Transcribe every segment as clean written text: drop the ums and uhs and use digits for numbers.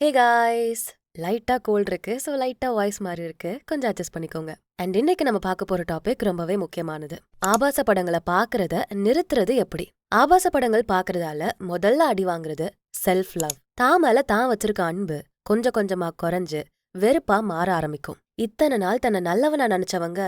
Hey guys, லைட்டா gold இருக்கு. So லைட்டா வாய்ஸ் மாதிரி இருக்கு. கொஞ்சம் அட்ஜஸ்ட் பண்ணிக்கோங்க. அண்ட் இன்னைக்கு நம்ம பார்க்க போற டாபிக் ரொம்பவே முக்கியமானது. ஆபாச படங்களை பார்க்கறத நிறுத்துறது எப்படி? ஆபாச படங்கள் பார்க்கறதால முதல்ல அடி வாங்குறது செல்ஃப் லவ். தான் மேல தான் வச்சிருக்க அன்பு கொஞ்சம் கொஞ்சமா குறைஞ்சு வெறுப்பா மாற ஆரம்பிக்கும். இத்தனை நாள் தன்னை நல்லவனா நினைச்சவங்க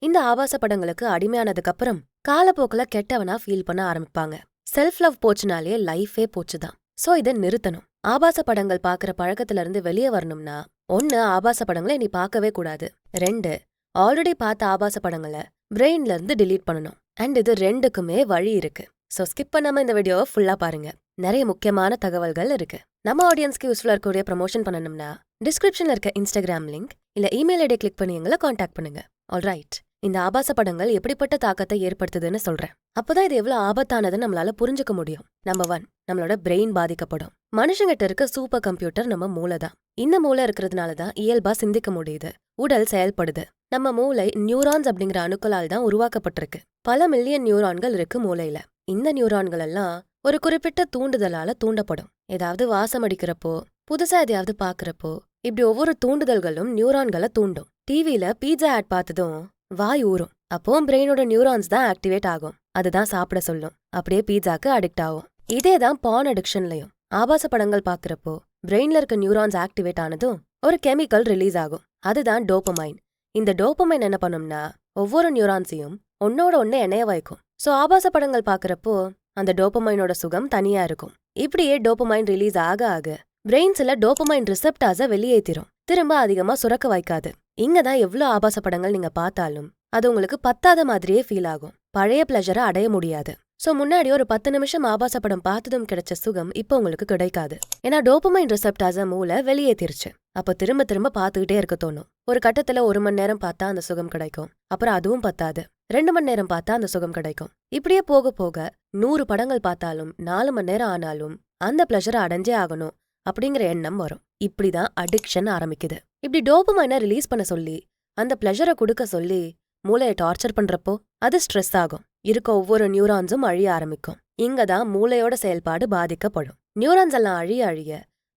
இந்த ஆபாச படங்களுக்கு அடிமையானதுக்கு அப்புறம் காலப்போக்கில் கெட்டவனா ஃபீல் பண்ண ஆரம்பிப்பாங்க. செல்ஃப் லவ் போச்சுனாலே லைஃபே போச்சுதான். சோ இதை நிறுத்தணும். ஆபாச படங்கள் பாக்குற பழக்கத்துல இருந்து வெளியே வரணும்னா, 1 ஆபாச படங்களை நீ பார்க்கவே கூடாது. 2 ஆல்ரெடி பார்த்த ஆபாச படங்களை பிரெயின்ல இருந்து டிலீட் பண்ணணும். அண்ட் இது 2க்குமே வழி இருக்கு. சோ ஸ்கிப் பண்ணாம இந்த வீடியோவை ஃபுல்லா பாருங்க. நிறைய முக்கியமான தகவல்கள் இருக்கு. நம்ம ஆடியன்ஸ்க்கு யூஸ்ஃபுல்லா இருக்கக்கூடிய ப்ரமோஷன் பண்ணணும்னா டிஸ்கிரிப்ஷன்ல இருக்க இன்ஸ்டாகிராம் லிங்க் இல்ல இமெயில் ஐடி கிளிக் பண்ணி எங்களை காண்டாக்ட் பண்ணுங்க. ஆல்ரைட், இந்த ஆபாச படங்கள் எப்படிப்பட்ட தாக்கத்தை ஏற்படுத்துதுன்னு சொல்றேன். அப்பதான் இது எவ்வளவு ஆபத்தானதுன்னு நம்மளால புரிஞ்சுக்க முடியும். நம்பர் 1, நம்மளோட பிரெயின் பாதிக்கப்படும். மனுஷங்கிட்ட இருக்க சூப்பர் கம்ப்யூட்டர் நம்ம மூளை தான். இந்த மூளை இருக்கிறதுனாலதான் இயல்பா சிந்திக்க முடியுது, உடல் செயல்படுது. நம்ம மூளை நியூரான்ஸ் அப்படிங்கிற அணுக்களால் தான் உருவாக்கப்பட்டிருக்கு. பல மில்லியன் நியூரான்கள் இருக்கு மூளையில. இந்த நியூரான்கள் எல்லாம் ஒரு குறிப்பிட்ட தூண்டுதலால தூண்டப்படும். ஏதாவது வாசம் அடிக்கிறப்போ, புதுசா எதையாவது பாக்குறப்போ, இப்படி ஒவ்வொரு தூண்டுதல்களும் நியூரான்களை தூண்டும். டிவில பீட்சா ஆட் பார்த்ததும் வாய் ஊறும். அப்போ பிரெயினோட நியூரான்ஸ் தான் ஆக்டிவேட் ஆகும். அதுதான் சாப்பிட சொல்லும். அப்படியே பீட்சாக்கு அடிக்ட் ஆகும். இதேதான் பான் அடிக்ஷன்லயும். ஆபாச படங்கள் பாக்குறப்போ பிரெயின்ல இருக்க நியூரான்ஸ் ஆக்டிவேட் ஆனதும் ஒரு கெமிக்கல் ரிலீஸ் ஆகும். அதுதான் டோபமைன். இந்த டோபமைன் என்ன பண்ணும்னா ஒவ்வொரு நியூரான்ஸையும் ஒன்னோட ஒண்ணு இணைய வைக்கும். சோ ஆபாச படங்கள் பாக்குறப்போ அந்த டோபமைனோட சுகம் தனியா இருக்கும். இப்படியே டோபமைன் ரிலீஸ் ஆக ஆக பிரெயின் சில டோபமைன் ரிசெப்டார்ஸை வெளியேற்றிரும். திரும்ப அதிகமா சுரக்க வைக்காது. இங்கதான் எவ்வளவு ஆபாச படங்கள் நீங்க பார்த்தாலும் அது உங்களுக்கு பத்தாத மாதிரியே ஃபீல் ஆகும். பழைய பிளஷரை அடைய முடியாது. சோ முன்னாடி ஒரு 10 நிமிஷம் ஆபாச படம் பார்த்ததும் கிடைச்ச சுகம் இப்போ உங்களுக்கு கிடைக்காது. ஏன்னா டோபமைன் ரிசெப்டார்ஸை மூளை வெளியேற்றிருச்சு. அப்ப திரும்ப திரும்ப பார்த்துக்கிட்டே இருக்க தோணும். ஒரு கட்டத்துல 1 மணி நேரம் பார்த்தா அந்த சுகம் கிடைக்கும். அப்புறம் அதுவும் பத்தாது. 2 மணி நேரம் பார்த்தா அந்த சுகம் கிடைக்கும். இப்படியே போக போக 100 படங்கள் பார்த்தாலும் 4 மணி நேரம் ஆனாலும் அந்த பிளஷரை அடைஞ்சே ஆகணும் அப்படிங்கிற எண்ணம் வரும். இப்படிதான் அடிக்ஷன் ஆரம்பிக்குது. இப்படி டோபமைனை ரிலீஸ் பண்ண சொல்லி அந்த பிளஷரை கொடுக்க சொல்லி மூளையை டார்ச்சர் பண்றப்போ அது ஸ்ட்ரெஸ் ஆகும். இருக்க ஒவ்வொரு நியூரான்ஸும் அழிய ஆரம்பிக்கும். இங்கதான் மூளையோட செயல்பாடு பாதிக்கப்படும். நியூரான்ஸ் எல்லாம் அழிய அழிய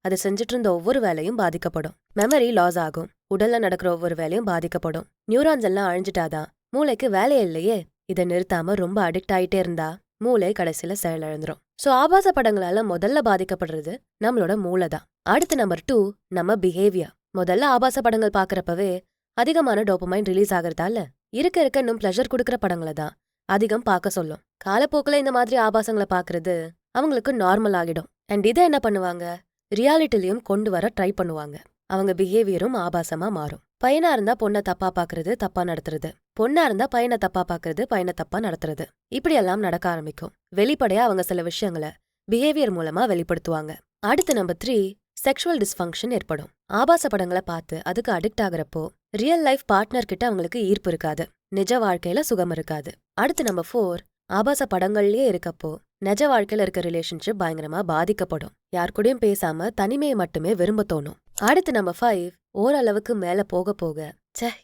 அது செஞ்சுட்டு இருந்த ஒவ்வொரு வேலையும் பாதிக்கப்படும். மெமரி லாஸ் ஆகும். உடல்ல நடக்கிற ஒவ்வொரு வேலையும் பாதிக்கப்படும். நியூரான்ஸ் எல்லாம் அழிஞ்சிட்டாதான் மூளைக்கு வேலையே இல்லையே. இதை நிறுத்தாம ரொம்ப அடிக்ட் ஆயிட்டே இருந்தா மூளை கடைசியில செயலிழந்துரும். சோ ஆபாச படங்களால முதல்ல பாதிக்கப்படுறது நம்மளோட மூளை தான். அடுத்து நம்பர் 2, நம்ம பிஹேவியர். முதல்ல ஆபாச படங்கள் பாக்குறப்பவே அதிகமான டோபமைன் ரிலீஸ் ஆகுறதால இருக்க இன்னும் பிளஷர் கொடுக்கற படங்களை தான் அதிகம் பார்க்க சொல்லும். காலப்போக்கில் இந்த மாதிரி ஆபாசங்களை பாக்குறது அவங்களுக்கு நார்மல் ஆகிடும். அண்ட் இதை என்ன பண்ணுவாங்க, ரியாலிட்டிலையும் கொண்டு வர ட்ரை பண்ணுவாங்க. அவங்க பிஹேவியரும் ஆபாசமா மாறும். பையனா இருந்தா பொண்ணை தப்பா பாக்குறது, தப்பா நடத்துறது. பொண்ணா இருந்தா பையனை தப்பா பாக்குறது, பையனை தப்பா நடத்துறது. இப்படியெல்லாம் நடக்க ஆரம்பிக்கும். வெளிப்படையா அவங்க சில விஷயங்களை பிஹேவியர் மூலமா வெளிப்படுத்துவாங்க. அடுத்து நம்பர் 3, செக்ஷுவல் டிஸ்ஃபங்க்ஷன் ஏற்படும். ஆபாச படங்களை பார்த்து அதுக்கு அடிக்ட் ஆகுறப்போ ரியல் லைஃப் பார்ட்னர் கிட்ட அவங்களுக்கு ஈர்ப்பு இருக்காது. நிஜ வாழ்க்கையில சுகம் இருக்காது. அடுத்து நம்பர் 4, ஆபாச படங்கள்லயே இருக்கப்போ நிஜ வாழ்க்கையில இருக்க ரிலேஷன்ஷிப் பயங்கரமா பாதிக்கப்படும். யார் கூடயும் பேசாம தனிமையை மட்டுமே விரும்ப தோணும். அடுத்து நம்பர் 5, ஓரளவுக்கு மேல போக போக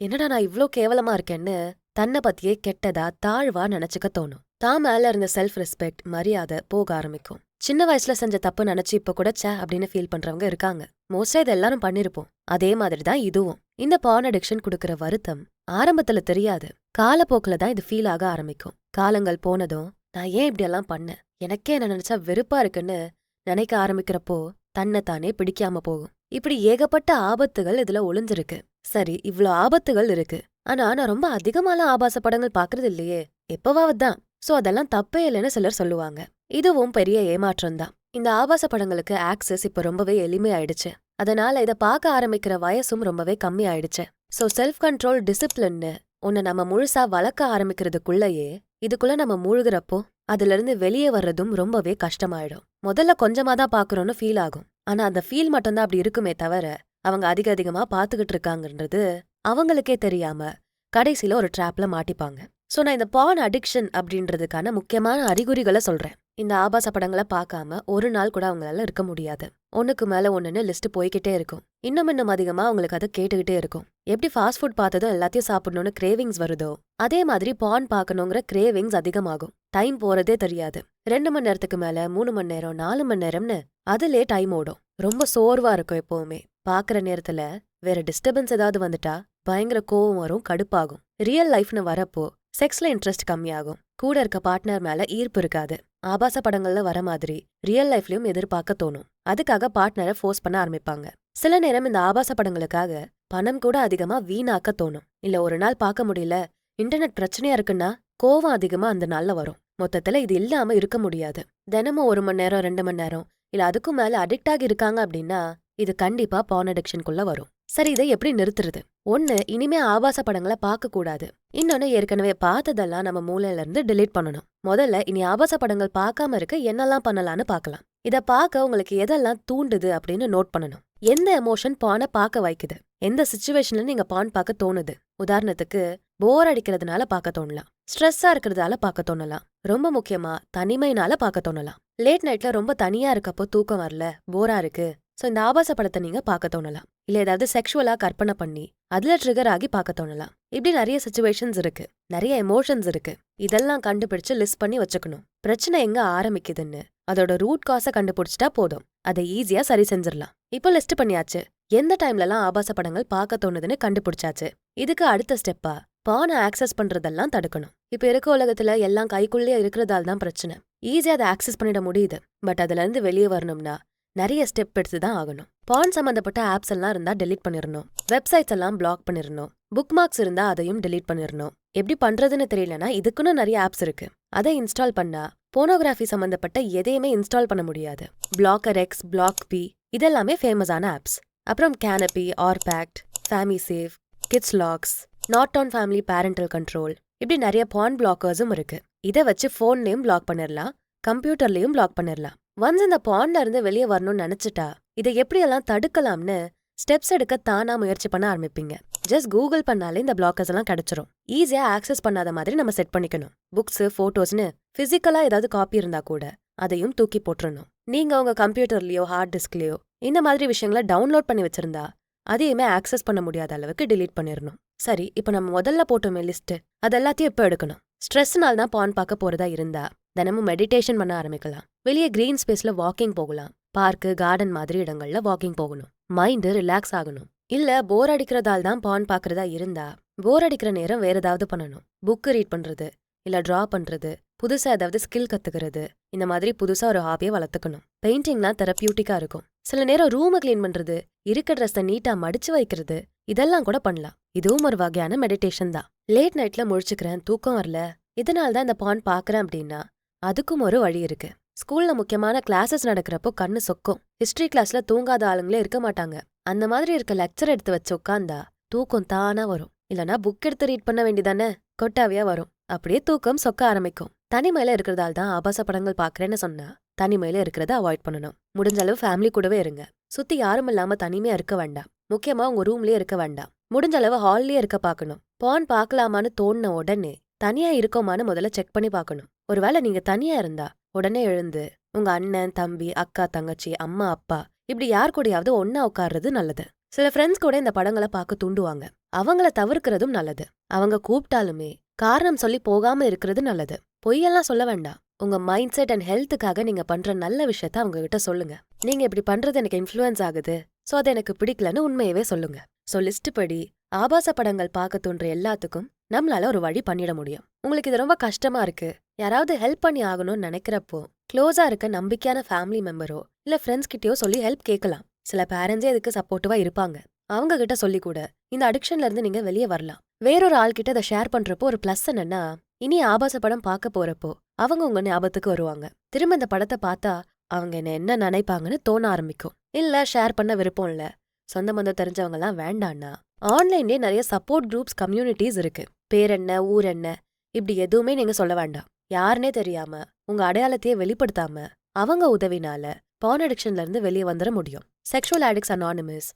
என்னடா நான் இவ்ளோ கேவலமா இருக்கேன்னு தன்னை பத்தியே கெட்டதா தாழ்வா நினைச்சுக்க தோணும். தான் மேல இருந்த செல்ஃப் ரெஸ்பெக்ட், மரியாதை போக ஆரம்பிக்கும். சின்ன வயசுல செஞ்ச தப்பு நினைச்சு இப்ப கூட அப்படின்னு ஃபீல் பண்றவங்க இருக்காங்க. மோஸ்டா இது எல்லாரும் பண்ணிருப்போம். அதே மாதிரி தான் இதுவும். இந்த பான் அடிக்ஷன் கொடுக்கற வருத்தம் ஆரம்பத்துல தெரியாது. காலப்போக்குல தான் இது ஃபீல் ஆக ஆரம்பிக்கும். காலங்கள் போனதும் நான் ஏன் இப்படி எல்லாம் பண்ணேன், எனக்கே என்ன நினைச்சா வெறுப்பா இருக்குன்னு நினைக்க ஆரம்பிக்கிறப்போ தன்னைத்தானே பிடிக்காம போகும். இப்படி ஏகப்பட்ட ஆபத்துகள் இதுல ஒளிஞ்சிருக்கு. சரி, இவ்ளோ ஆபத்துகள் இருக்கு. ஆனா நான் ரொம்ப அதிகமான ஆபாச படங்கள் பாக்குறது இல்லையே, எப்பவாவது தான். சோ அதெல்லாம் தப்பே இல்லைன்னு சிலர் சொல்லுவாங்க. இதுவும் பெரிய ஏமாற்றம் தான். இந்த ஆபாச படங்களுக்கு ஆக்சஸ் இப்ப ரொம்பவே எளிமையாயிடுச்சு. அதனால இதை பார்க்க ஆரம்பிக்கிற வயசும் ரொம்பவே கம்மி ஆயிடுச்சு. சோ செல்ஃப் கண்ட்ரோல், டிசிப்ளின்னு உன்னை நம்ம முழுசா வளர்க்க ஆரம்பிக்கிறதுக்குள்ளயே இதுக்குள்ள நம்ம மூழ்கிறப்போ அதுல இருந்து வெளியே வர்றதும் ரொம்பவே கஷ்டமாயிடும். முதல்ல கொஞ்சமா தான் பாக்குறோம்னு ஃபீல் ஆகும். ஆனா அந்த ஃபீல் மட்டும்தான் அப்படி இருக்குமே தவிர அவங்க அதிகமா பாத்துக்கிட்டு இருக்காங்கன்றது அவங்களுக்கே தெரியாம கடைசியில ஒரு ட்ராப்ல மாட்டிப்பாங்க. சோ நான் இந்த பான் அடிக்ஷன் அப்படின்றதுக்கான முக்கியமான அறிகுறிகளை சொல்றேன். இந்த ஆபாச படங்களை பார்க்காம ஒரு நாள் கூட அவங்களால இருக்க முடியாது. ஒண்ணுக்கு மேல ஒண்ணுன்னு லிஸ்ட் போய்கிட்டே இருக்கும். இன்னும் அதிகமா அவங்களுக்கு அதை கேட்டுக்கிட்டே இருக்கும். எப்படி ஃபாஸ்ட் ஃபுட் பார்த்ததும் எல்லாத்தையும் சாப்பிடணும்னு கிரேவிங்ஸ் வருதோ அதே மாதிரி பான் பார்க்கணுங்கிற கிரேவிங்ஸ் அதிகமாகும். டைம் போறதே தெரியாது. 2 மணி நேரத்துக்கு மேல 3 மணி நேரம், 4 மணி நேரம்னு அதுலயே டைம் ஓடும். ரொம்ப சோர்வா இருக்கும் எப்பவுமே. பாக்குற நேரத்துல வேற டிஸ்டர்பன்ஸ் ஏதாவது வந்துட்டா பயங்கர கோவம் வரும், கடுப்பாகும். ரியல் லைஃப்னு வரப்போ செக்ஸ்ல இன்ட்ரெஸ்ட் கம்மியாகும். கூட இருக்க பார்ட்னர் மேல ஈர்ப்பு இருக்காது. ஆபாச படங்கள்ல வர மாதிரி ரியல் லைஃப்லயும் எதிர்பார்க்க தோணும். அதுக்காக பார்ட்னரை ஃபோர்ஸ் பண்ண ஆரம்பிப்பாங்க. சில நேரம் இந்த ஆபாச படங்களுக்காக பணம் கூட அதிகமா வீணாக்க தோணும். இல்ல ஒரு நாள் பார்க்க முடியல, இன்டர்நெட் பிரச்சனையா இருக்குன்னா கோவம் அதிகமா அந்த நாள்ல வரும். மொத்தத்துல இது இல்லாம இருக்க முடியாது. தினமும் 1 மணி நேரம் 2 மணி நேரம் இல்ல அதுக்கும் மேல அடிக்ட் ஆகி இருக்காங்க அப்படின்னா இது கண்டிப்பா பார்ன் அடிக்ஷனுக்குள்ள வரும். சரி, இதை எப்படி நிறுத்துறது? ஒண்ணு, இனிமே ஆபாச படங்களை பார்க்க கூடாது. இன்னொன்னு, ஏற்கனவே பார்த்ததெல்லாம் நம்ம மூளையில இருந்து டெலீட் பண்ணணும். முதல்ல இனி ஆபாச படங்கள் பார்க்காம இருக்க என்னெல்லாம் பண்ணலாம்னு பார்க்கலாம். இத பார்க்க உங்களுக்கு எதெல்லாம் தூண்டுது அப்படின்னு நோட் பண்ணணும். எந்த எமோஷன் பானை பார்க்க வைக்குது, எந்த சிச்சுவேஷன்ல நீங்க பான் பார்க்க தோணுது. உதாரணத்துக்கு, போர் அடிக்கிறதுனால பார்க்க தோணலாம், ஸ்ட்ரெஸ்ஸா இருக்கிறதால பார்க்க தோணலாம், ரொம்ப முக்கியமா தனிமைனால பார்க்க தோணலாம். லேட் நைட்ல ரொம்ப தனியா இருக்கப்போ தூக்கம் வரல, போரா இருக்கு, சோ இந்த ஆபாச படத்தை நீங்க பார்க்க தோணலாம். இல்ல ஏதாவது செக்ஷுவலா கற்பனை பண்ணி அதுல ட்ரிகர் ஆகி பார்க்க தோணலாம். இப்படி நிறைய சிச்சுவேஷன்ஸ் இருக்கு, நிறைய எமோஷன்ஸ் இருக்கு. இதெல்லாம் கண்டுபிடிச்சு லிஸ்ட் பண்ணி வச்சுக்கணும். பிரச்சனை எங்க ஆரம்பிக்குதுன்னு அதோட ரூட் காஸ கண்டுபிடிச்சிட்டா போதும், அதை ஈஸியா சரி செஞ்சிடலாம். இப்போ லிஸ்ட் பண்ணியாச்சு, எந்த டைம்லலாம் ஆபாச படங்கள் பார்க்க தோணுதுன்னு கண்டுபிடிச்சாச்சு. இதுக்கு அடுத்த ஸ்டெப்பா பானை ஆக்சஸ் பண்றதெல்லாம் தடுக்கணும். இப்ப இருக்க உலகத்துல எல்லாம் கைக்குள்ளே இருக்கிறதால தான் பிரச்சனை. ஈஸியா அதை ஆக்சஸ் பண்ணிட முடியுது. பட் அதுல இருந்து வெளியே வரணும்னா நிறைய ஸ்டெப் எடுத்து தான் ஆகணும். பான் சம்பந்தப்பட்ட ஆப்ஸ் எல்லாம் இருந்தா டெலீட் பண்ணிடணும். வெப்சைட்ஸ் எல்லாம் பிளாக் பண்ணிடணும். புக் மார்க்ஸ் இருந்தா அதையும் டெலீட் பண்ணிடணும். எப்படி பண்றதுன்னு தெரியலனா இதுக்குன்னு நிறைய ஆப்ஸ் இருக்கு. அதை இன்ஸ்டால் பண்ணா போனோகிராஃபி சம்பந்தப்பட்ட எதையுமே இன்ஸ்டால் பண்ண முடியாது. பிளாக்கர் எக்ஸ், பிளாக் பி இதெல்லாமே ஃபேமஸான ஆப்ஸ். அப்புறம் Canopy, OurPact, FamiSafe, Kidslox, not on family parental control, இப்படி நிறைய பான் பிளாக்கர்ஸும் இருக்கு. இதை வச்சு போன்லயும் பிளாக் பண்ணிடலாம், கம்ப்யூட்டர்லயும் பிளாக் பண்ணிடலாம். ஒன்ஸ் இந்த பான்ல இருந்து வெளியே வரணும்னு நினைச்சிட்டா இதை எப்படியெல்லாம் தடுக்கலாம்னு ஸ்டெப்ஸ் எடுக்க தானா முயற்சி பண்ண ஆரம்பிப்பீங்க. ஜஸ்ட் கூகுள் பண்ணாலே இந்த பிளாக்கர்ஸ் எல்லாம் கிடைச்சிரும். ஈஸியா ஆக்சஸ் பண்ணாத மாதிரி நம்ம செட் பண்ணிக்கணும். புக்ஸ், போட்டோஸ்னு பிசிக்கலா ஏதாவது காப்பி இருந்தா கூட அதையும் தூக்கி போட்டுறணும். நீங்க உங்க கம்ப்யூட்டர்லயோ ஹார்ட் டிஸ்க்லயோ இந்த மாதிரி விஷயங்களை டவுன்லோட் பண்ணி வச்சிருந்தா அதையுமே ஆக்சஸ் பண்ண முடியாத அளவுக்கு டிலீட் பண்ணிடணும். சரி, இப்ப நம்ம முதல்ல போட்டோமே லிஸ்ட், அது எல்லாத்தையும் இப்ப எடுக்கணும். ஸ்ட்ரெஸ்னால தான் பான் பார்க்க போறதா இருந்தா தினமும் மெடிடேஷன் பண்ண ஆரம்பிக்கலாம். வெளியே கிரீன் ஸ்பேஸ்ல வாக்கிங் போகலாம். பார்க்கு, கார்டன் மாதிரி இடங்கள்ல வாக்கிங் போகணும். மைண்ட் ரிலாக்ஸ் ஆகணும். இல்ல போர் அடிக்கிறதால தான் பான் பாக்குறதா இருந்தா போர் அடிக்கிற நேரம் வேற ஏதாவது பண்ணணும். புக் ரீட் பண்றது, இல்ல டிரா பண்றது, புதுசா ஏதாவது ஸ்கில் கத்துக்கிறது, இந்த மாதிரி புதுசா ஒரு ஹாபியை வளர்த்துக்கணும். பெயிண்டிங்லாம் தெரபியூட்டிக்கா இருக்கும். சில நேரம் ரூமை கிளீன் பண்றது, இருக்க ட்ரெஸ்ஸை நீட்டா மடிச்சு வைக்கிறது, இதெல்லாம் கூட பண்ணலாம். இதுவும் ஒரு வகையான மெடிடேஷன் தான். லேட் நைட்ல முழிச்சுக்கிறேன், தூக்கம் வரல, இதனால தான் இந்த பான் பாக்குறேன் அப்படின்னா அதுக்கும் ஒரு வழி இருக்கு. ஸ்கூல்ல முக்கியமான கிளாஸஸ் நடக்கிறப்போ கண்ணு சொக்கும். ஹிஸ்டரி கிளாஸ்ல தூங்காத ஆளுங்களே இருக்க மாட்டாங்க. அந்த மாதிரி இருக்க லெக்சர் எடுத்து வச்சு உட்காந்தா தூக்கம் தானா வரும். இல்லனா புக் எடுத்து ரீட் பண்ண வேண்டியதானே, கொட்டாவியா வரும். அப்படியே தூக்கம் சொக்க ஆரம்பிக்கும். தனிமையில இருக்கிறதால தான் ஆபாச படங்கள் பாக்குறேன்னு சொன்னா தனிமையில இருக்கிறத அவாய்ட் பண்ணணும். முடிஞ்ச அளவு ஃபேமிலி கூடவே இருங்க. சுத்தி யாரும் இல்லாம தனிமையா இருக்க வேண்டாம். முக்கியமா உங்க ரூம்லயே இருக்க வேண்டாம். முடிஞ்ச அளவு ஹால்லயே இருக்க பாக்கணும். பான் பாக்கலாமான்னு தோணுன உடனே தனியா இருக்கோமான்னு முதல்ல செக் பண்ணி பாக்கணும். ஒருவேளை நீங்க தனியா இருந்தா உடனே எழுந்து உங்க அண்ணன், தம்பி, அக்கா, தங்கச்சி, அம்மா, அப்பா இப்படி யார் கூடயாவது ஒன்னா உட்கார்றது நல்லது. சில ஃப்ரெண்ட்ஸ் கூட இந்த படங்களை பார்க்க தூண்டுவாங்க. அவங்கள தவிர்க்கிறதும் நல்லது. அவங்க கூப்பிட்டாலுமே காரணம் சொல்லி போகாம இருக்கிறது நல்லது. பொய்யெல்லாம் சொல்ல வேண்டாம். உங்க மைண்ட் செட் அண்ட் ஹெல்த்துக்காக நீங்க பண்ற நல்ல விஷயத்த அவங்க கிட்ட சொல்லுங்க. நீங்க இப்படி பண்றது எனக்கு இன்ஃப்ளூயன்ஸ் ஆகுது, சோ அது எனக்கு பிடிக்கலன்னு உண்மையவே சொல்லுங்க. சோ லிஸ்ட் படி ஆபாச படங்கள் பார்க்க தோன்ற எல்லாத்துக்கும் நம்மளால ஒரு வழி பண்ணிட முடியும். உங்களுக்கு இது ரொம்ப கஷ்டமா இருக்கு, யாராவது ஹெல்ப் பண்ணி ஆகணும்னு நினைக்கிறப்போ க்ளோஸா இருக்க நம்பிக்கையான ஃபேமிலி மெம்பரோ இல்ல ஃப்ரெண்ட்ஸ் கிட்டயோ சொல்லி ஹெல்ப் கேட்கலாம். சில பேரண்ட்ஸே இதுக்கு சப்போர்ட்டிவா இருப்பாங்க. அவங்க கிட்ட சொல்லி கூட இந்த அடிக்ஷன்ல இருந்து நீங்க வெளியே வரலாம். வேறொரு ஆள் கிட்ட அதை ஷேர் பண்றப்போ ஒரு பிளஸ் என்னன்னா, இனி ஆபாச படம் பார்க்க போறப்போ அவங்க உங்க ஞாபகத்துக்கு வருவாங்க. திரும்ப இந்த படத்தை பார்த்தா அவங்க என்ன நினைப்பாங்கன்னு தோண ஆரம்பிக்கும். இல்ல ஷேர் பண்ண விருப்பம் இல்ல, சொந்த பந்தம் தெரிஞ்சவங்க எல்லாம் வேண்டான்னா ஆன்லைன்லயே நிறைய சப்போர்ட் குரூப்ஸ், கம்யூனிட்டிஸ் இருக்கு. பேர் என்ன, ஊர் என்ன, இப்படி எதுவுமே நீங்க சொல்ல வேண்டாம். யாருன்னே தெரியாம உங்க அடையாளத்தையே வெளிப்படுத்தாம அவங்க உதவினால பான் அடிக்ஷன்ல இருந்து வெளியே வந்துட முடியும். Sexual Addicts Anonymous,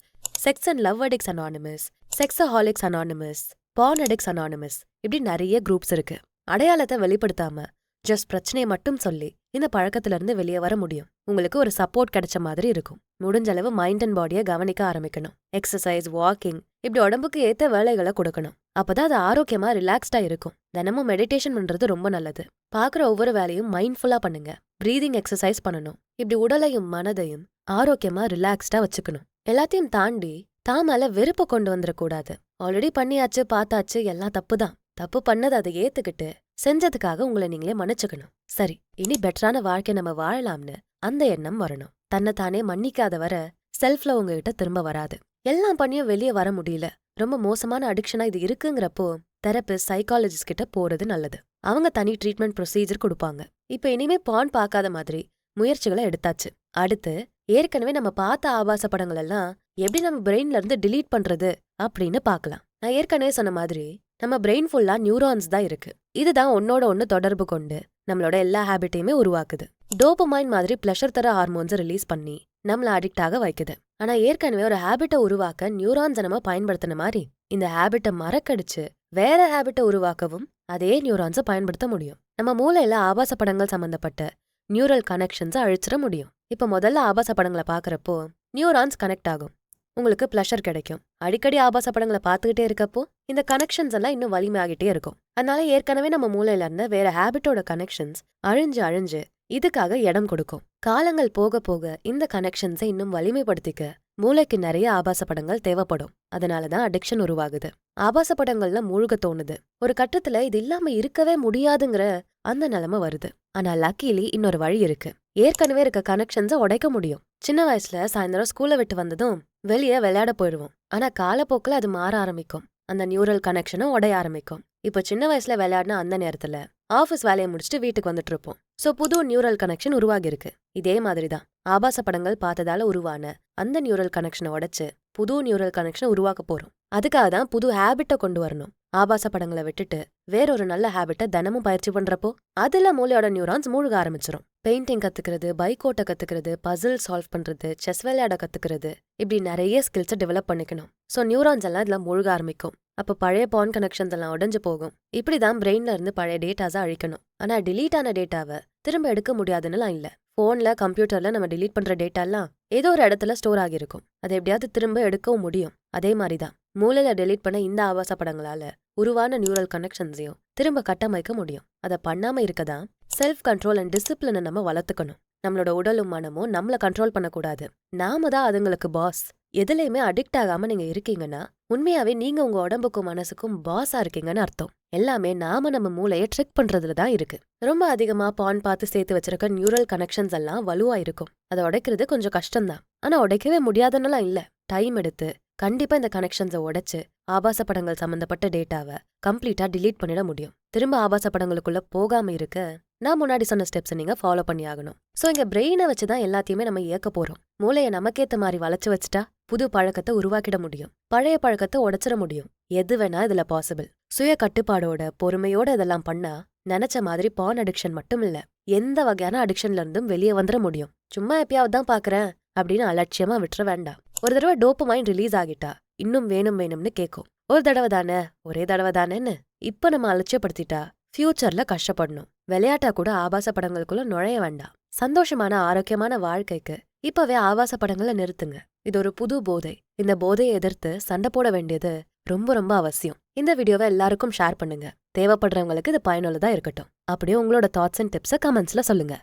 Sex and Love Addicts Anonymous, Sexaholics Anonymous, Porn Addicts Anonymous, இப்படி நிறைய குரூப்ஸ் இருக்கு. அடையாளத்தை வெளிப்படுத்தாம ஜஸ்ட் பிரச்சனையை மட்டும் சொல்லி இந்த பழக்கத்துல இருந்து வெளியே வர முடியும். உங்களுக்கு ஒரு சப்போர்ட் கிடைச்ச மாதிரி இருக்கும். முடிஞ்ச அளவு மைண்ட் அண்ட் பாடியை கவனிக்க ஆரம்பிக்கணும். எக்ஸசைஸ், வாக்கிங், இப்படி உடம்புக்கு ஏத்த வேலைகளை கொடுக்கணும். அப்பதான் அது ஆரோக்கியமா ரிலாக்ஸ்டா இருக்கும். தினமும் மெடிடேஷன் பண்றது ரொம்ப நல்லது. பாக்குற ஒவ்வொரு வேலையும் மைண்ட்ஃபுல்லா பண்ணுங்க. பிரீதிங் எக்ஸசைஸ் பண்ணணும். இப்படி உடலையும் மனதையும் ஆரோக்கியமா ரிலாக்ஸ்டா வச்சுக்கணும். எல்லாத்தையும் தாண்டி தான் மேல வெறுப்ப கொண்டு வந்துடக்கூடாது. ஆல்ரெடி பண்ணியாச்சு, பார்த்தாச்சு, எல்லாம் தப்புதான். தப்பு பண்ணது அதை ஏத்துக்கிட்டு செஞ்சதுக்காக உங்களை நீங்களே மன்னிச்சுக்கணும். சரி, இனி பெட்டரான வாழ்க்கை நம்ம வாழலாம்னு அந்த எண்ணம் வரணும். தன்னைத்தானே மன்னிக்காத வர செல்ஃப்ல உங்ககிட்ட திரும்ப வராது. எல்லாம் பண்ணியும் வெளியே வர முடியல, ரொம்ப மோசமான அடிக்ஷனா இது இருக்குங்கிறப்போ தெரபிஸ்ட், சைக்காலஜிஸ்ட் கிட்ட போறது நல்லது. அவங்க தனி ட்ரீட்மெண்ட் ப்ரொசீஜர் கொடுப்பாங்க. இப்ப இனிமே பான் பார்க்காத மாதிரி முயற்சிகளை எடுத்தாச்சு. அடுத்து ஏற்கனவே நம்ம பார்த்த ஆபாச படங்கள் எல்லாம் எப்படி நம்ம பிரெயின்ல இருந்து டிலீட் பண்றது அப்படின்னு பார்க்கலாம். நான் ஏற்கனவே சொன்ன மாதிரி நம்ம பிரெயின் ஃபுல்லா நியூரான்ஸ் தான் இருக்கு. இதுதான் ஒன்னோட ஒன்னு தொடர்பு கொண்டு நம்மளோட எல்லா ஹேபிட்டையுமே உருவாக்குது. டோபமைன் மாதிரி பிளஷர் தர ஹார்மோன்ஸ் ரிலீஸ் பண்ணி நம்மள அடிக்ட் ஆக வைக்குது. ஆனா ஏற்கனவே ஒரு ஹேபிட்டை உருவாக்க நியூரான்ஸை நம்ம பயன்படுத்தின மாதிரி இந்த ஹேபிட்டை மறக்கடிச்சு வேற ஹேபிட்டை உருவாக்கவும் அதே நியூரான்ஸை பயன்படுத்த முடியும். நம்ம மூளையில ஆபாச படங்கள் சம்பந்தப்பட்ட நியூரல் கனெக்ஷன்ஸை அழிச்சிட முடியும். இப்ப முதல்ல ஆபாச படங்களை பாக்குறப்போ நியூரான்ஸ் கனெக்ட் ஆகும், உங்களுக்கு பிளஷர் கிடைக்கும். அடிக்கடி ஆபாச படங்களை பார்த்துக்கிட்டே இருக்கப்போ இந்த கனெக்ஷன்ஸ் எல்லாம் இன்னும் வலிமையாகிட்டே இருக்கும். அதனால ஏற்கனவே நம்ம மூளையில இருந்த வேற ஹேபிட்டோட கனெக்ஷன்ஸ் அழிஞ்சு இதுக்காக இடம் கொடுக்கும். காலங்கள் போக போக இந்த கனெக்ஷன்ஸை இன்னும் வலிமைப்படுத்திக்க மூளைக்கு நிறைய ஆபாச படங்கள் தேவைப்படும். அதனாலதான் அடிக்ஷன் உருவாகுது. ஆபாச படங்கள்ல மூழ்க தோணுது. ஒரு கட்டத்துல இது இல்லாம இருக்கவே முடியாதுங்கிற அந்த நிலைமை வருது. ஆனா லக்கிலி இன்னொரு வழி இருக்கு. ஏற்கனவே இருக்க கனெக்ஷன்ஸை உடைக்க முடியும். சின்ன வயசுல சாயந்தரம் ஸ்கூலை விட்டு வந்ததும் வெளியே விளையாட போயிடுவோம். ஆனா காலப்போக்கில் அது மாற ஆரம்பிக்கும். அந்த நியூரல் கனெக்ஷனும் உடைய ஆரம்பிக்கும். இப்ப சின்ன வயசுல விளையாடின அந்த நேரத்துல ஆபீஸ் வேலையை முடிச்சுட்டு வீட்டுக்கு வந்துட்டு இருப்போம். சோ புது நியூரல் கனெக்ஷன் உருவாகி இருக்கு. இதே மாதிரிதான் ஆபாச படங்கள் பார்த்ததால உருவான அந்த நியூரல் கனெக்ஷனை உடைச்சு புது நியூரல் கனெக்ஷன் உருவாக்க போறோம். அதுக்காக தான் புது ஹேபிட்டை கொண்டு வரணும். ஆபாச படங்களை விட்டுட்டு வேறொரு நல்ல ஹேபிட்டை தினமும் பயிற்சி பண்றப்போ அதுல மூளையோட நியூரான்ஸ் மூழ்க ஆரம்பிச்சிரும். பெயிண்டிங் கத்துக்கிறது, பைக் ஓட்ட கத்துக்கிறது, பசில் சால்வ் பண்றது, செஸ் விளையாட கத்துக்கிறது, இப்படி நிறைய ஸ்கில்ஸை டெவலப் பண்ணிக்கணும். சோ நியூரான்ஸ் எல்லாம் இதுல மூழ்க ஆரம்பிக்கும். அப்ப பழைய பான் கனெக்ஷன்ஸ் எல்லாம் உடைஞ்சு போகும். இப்படிதான் பிரெயின்ல இருந்து பழைய டேட்டாஸை அழிக்கணும். ஆனா டிலீட் ஆன டேட்டாவை திரும்ப எடுக்க முடியாதுன்னுலாம் இல்ல. போன்ல, கம்ப்யூட்டர்ல நம்ம டிலீட் பண்ற டேட்டா எல்லாம் ஏதோ ஒரு இடத்துல ஸ்டோர் ஆகிருக்கும். அதை எப்படியாவது திரும்ப எடுக்கவும் முடியும். அதே மாதிரிதான் மூளையில டெலீட் பண்ண இந்த ஆபாச படங்களால உருவான நியூரல் கனெக்ஷன்ஸையும் திரும்ப கட்டமைக்க முடியும். அதை பண்ணாம இருக்கதான் செல்ஃப் கண்ட்ரோல் அண்ட் டிசிப்ளினை நம்ம வளர்த்துக்கணும். நம்மளோட உடலும் மனமும் நம்மள கண்ட்ரோல் பண்ணக்கூடாது. நாம தான் அதுங்களுக்கு பாஸ். எதுலையுமே அடிக்ட் ஆகாம நீங்க இருக்கீங்கன்னா உண்மையாவே நீங்க உங்க உடம்புக்கும் மனசுக்கும் பாஸா இருக்கீங்கன்னு அர்த்தம். எல்லாமே நாம நம்ம மூளையை ட்ரிக் பண்றதுல தான் இருக்கு. ரொம்ப அதிகமா பான் பார்த்து சேர்த்து வச்சிருக்க நியூரல் கனெக்ஷன்ஸ் எல்லாம் வலுவா இருக்கும். அதை உடைக்கிறது கொஞ்சம் கஷ்டம்தான். ஆனா உடைக்கவே முடியாதுன்னுலாம் இல்ல. டைம் எடுத்து கண்டிப்பா இந்த கனெக்ஷன்ஸை உடைச்சு ஆபாச படங்கள் சம்பந்தப்பட்ட டேட்டாவை கம்ப்ளீட்டா டிலீட் பண்ணிட முடியும். திரும்ப ஆபாச படங்களுக்குள்ள போகாம இருக்க நான் முன்னாடி சொன்ன ஸ்டெப்ஸ் நீங்க ஃபாலோ பண்ணி ஆகணும். சோ இங்க பிரெயினை வச்சுதான் எல்லாத்தையுமே நம்ம இயக்க போறோம். மூளையை நமக்கேத்த மாதிரி வளைச்சு வச்சுட்டா புது பழக்கத்தை உருவாக்கிட முடியும். பழைய பழக்கத்தை உடைச்சிட முடியும். எது வேணா இதுல பாசிபிள். சுய கட்டுப்பாடோட பொறுமையோட இதெல்லாம் பண்ணா நினைச்ச மாதிரி பான் அடிக்ஷன் மட்டும் இல்ல, எந்த வகையான அடிக்ஷன்ல இருந்தும் வெளியே வந்துட முடியும். சும்மா எப்பயாவது தான் பாக்குறேன் அப்படின்னு அலட்சியமா விட்டுற வேண்டாம். ஒரு தடவை டோபமைன் ரிலீஸ் ஆகிட்டா இன்னும் வேணும் வேணும்னு கேட்கும். ஒரு தடவை தானே, ஒரே தடவை தானேன்னு இப்ப நம்ம அலட்சியப்படுத்திட்டா ஃபியூச்சர்ல கஷ்டப்படணும். விளையாட்டா கூட ஆபாச படங்களுக்குள்ள நுழைய வேண்டாம். சந்தோஷமான ஆரோக்கியமான வாழ்க்கைக்கு இப்பவே ஆபாச படங்களை நிறுத்துங்க. இது ஒரு புது போதை. இந்த போதையை எதிர்த்து சண்டை போட வேண்டியது ரொம்ப ரொம்ப அவசியம். இந்த வீடியோவை எல்லாருக்கும் ஷேர் பண்ணுங்க. தேவைப்படுறவங்களுக்கு இது பயனுள்ளதா இருக்கட்டும். அப்படியே உங்களோட தாட்ஸ் அண்ட் டிப்ஸை கமெண்ட்ஸ்ல சொல்லுங்க.